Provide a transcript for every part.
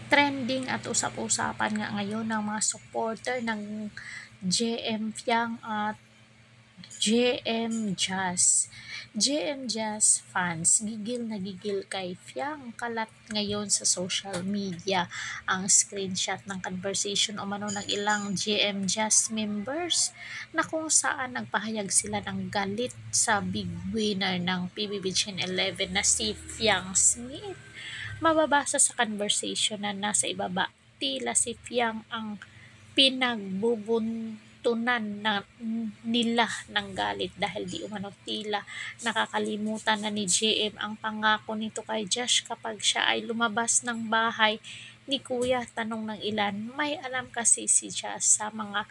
Trending at usap-usapan nga ngayon ng mga supporter ng JM Fiang at JM Jazz. JM Jazz fans gigil na gigil kay Fiang kalat ngayon sa social media ang screenshot ng conversation umano ng ilang JM Jazz members na kung saan nagpahayag sila ng galit sa big winner ng PBB Gen 11 na si Fiang Smith. Mababasa sa conversation na nasa ibaba, tila si Fiang ang pinagbubuntunan nila ng galit dahil di umano tila nakakalimutan na ni JM ang pangako nito kay Josh kapag siya ay lumabas ng bahay ni Kuya. Tanong ng ilan, may alam kasi si Josh sa mga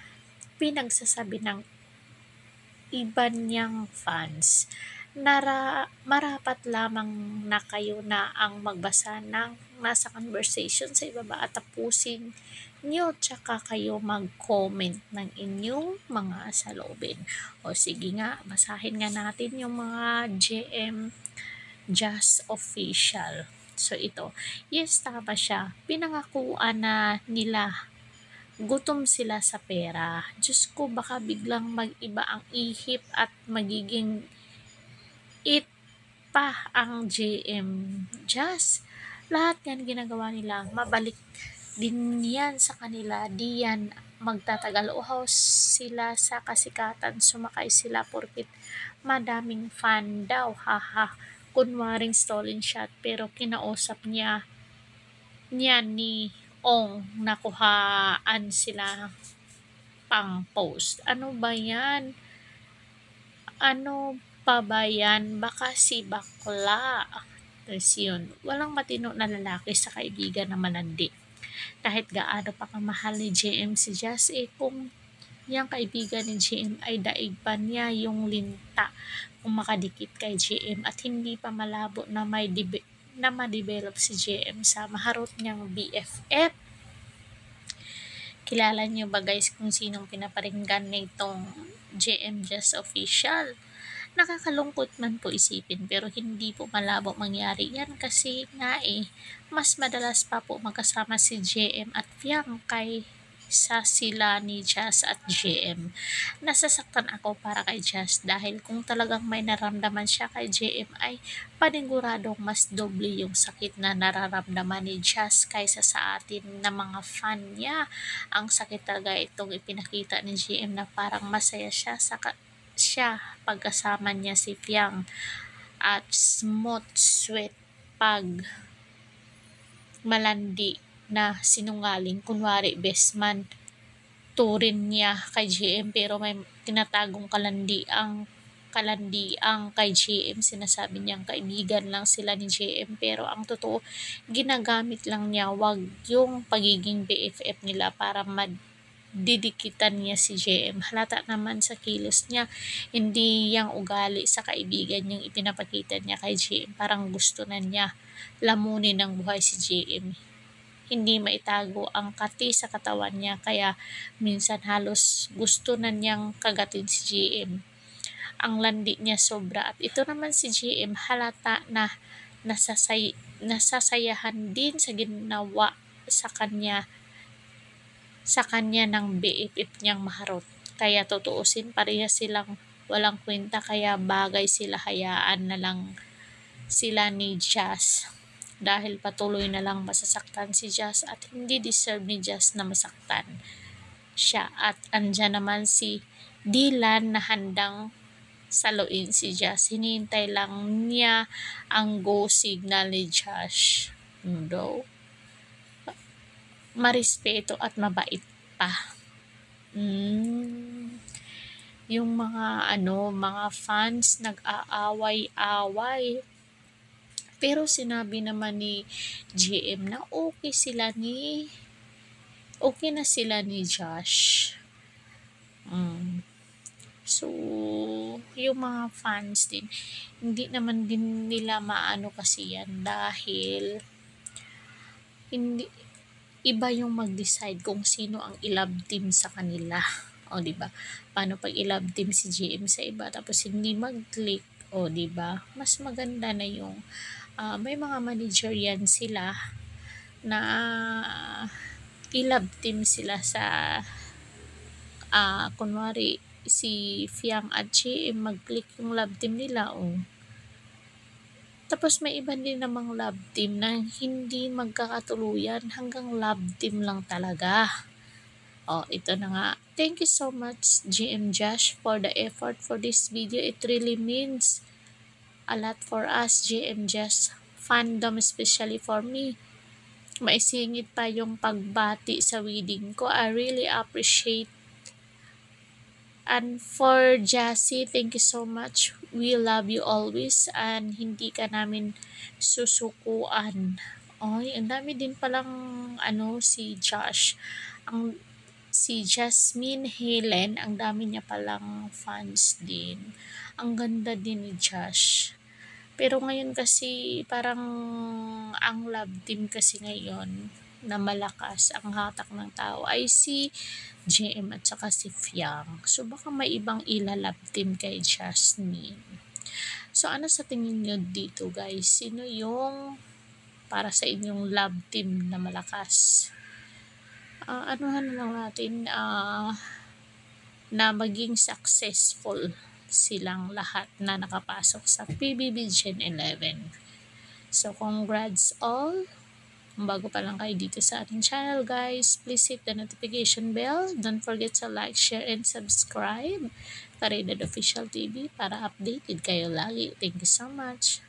pinagsasabi ng iba niyang fans. Marapat lamang na kayo na ang magbasa ng nasa conversation sa ibaba at tapusin nyo tsaka kayo mag-comment ng inyong mga saloobin. O sige nga, basahin nga natin yung mga JM Just Official. So ito, yes tama siya. Pinangakuan na nila gutom sila sa pera. Diyos ko, baka biglang mag-iba ang ihip at magiging it pa ang JM Jazz. Lahat yan ginagawa nila. Mabalik din yan sa kanila. Di yan magtatagal. Uhaw sila sa kasikatan. Sumakay sila porkit madaming fan daw. Haha. Kunwaring stolen shot pero kinausap niya ni Ong nakuhaan sila pang post. Ano ba yan? Ano pa ba yan? Baka si bakla. Tapos yun, walang matino na lalaki sa kaibigan na malandi. Kahit gaano pa kamahal ni JM si Jazz, kung yung kaibigan ni JM ay daig pa niya yung linta kung makadikit kay JM at hindi pa malabo na na ma-develop si JM sa maharot niyang BFF. Kilala niyo ba guys kung sinong pinaparinggan nitong JM Just Official? Nakakalungkot man po isipin pero hindi po malabo mangyari yan kasi nga mas madalas pa po magkasama si JM at Fiang kaysa sila ni Jazz at JM. Nasasaktan ako para kay Jazz dahil kung talagang may naramdaman siya kay JM ay paniguradong mas doble yung sakit na nararamdaman ni Jazz kaysa sa atin na mga fan niya. Ang sakit talaga itong ipinakita ni JM na parang masaya siya pagkasama niya si Fiang at smooth sweet pag malandi na sinungaling kunwari best man turin niya kay GM pero may tinatagong kalandi ang kay GM. Sinasabi niyang kaibigan lang sila ni GM pero ang totoo ginagamit lang niya wag yung pagiging BFF nila para didikitan niya si JM. Halata naman sa kilos niya, hindi yang ugali sa kaibigan niyang ipinapakita niya kay JM. Parang gusto na niya lamunin ng buhay si JM. Hindi maitago ang kati sa katawan niya kaya minsan halos gusto na niyang kagatin si JM. Ang landi niya sobra at ito naman si JM halata na nasasayahan din sa ginawa sa kanya ng BFF niyang maharot. Kaya tutuusin parehas silang walang kwenta kaya bagay sila hayaan na lang sila ni Jazz dahil patuloy na lang masasaktan si Jazz at hindi deserve ni Jazz na masaktan siya. At andyan naman si Dylan na handang saluin si Jazz. Hinihintay lang niya ang go signal ni Josh. Daw marespeto at mabait pa. Yung mga fans nag-aaway-away. Pero sinabi naman ni GM na okay na sila ni Josh. So, yung mga fans din, hindi naman din nila maano kasi yan dahil hindi iba yung mag-decide kung sino ang i-love team sa kanila. O, di ba? Paano pag i-love team si GM sa iba tapos hindi mag-click? O, di ba? Mas maganda na yung may mga manager yan sila na i-love team sila sa kunwari si Fiang at GM mag-click yung love team nila, tapos may iba din namang love team na hindi magkakatuluyan, hanggang love team lang talaga. Ito na nga. Thank you so much GM Josh for the effort for this video. It really means a lot for us GM Josh fandom, especially for me. Maisingit pa yung pagbati sa wedding ko. I really appreciate. And for Jassy, thank you so much. We love you always and hindi ka namin susukuan. Ang dami din palang si Josh. Si Jasmine Helen, ang dami niya palang fans din. Ang ganda din ni Josh. Pero ngayon kasi parang ang love team kasi ngayon na malakas ang hatak ng tao ay si JM at saka si Fiang. So baka may ibang ilalove team kay Jasmine. So ano sa tingin nyo dito guys? Sino yung para sa inyong love team na malakas? Anuhan na lang natin na maging successful silang lahat na nakapasok sa PBB Gen 11. So congrats all. Kung bago pa lang kayo dito sa ating channel guys, please hit the notification bell. Don't forget to like, share, and subscribe. Karidad Official TV para updated kayo lagi. Thank you so much.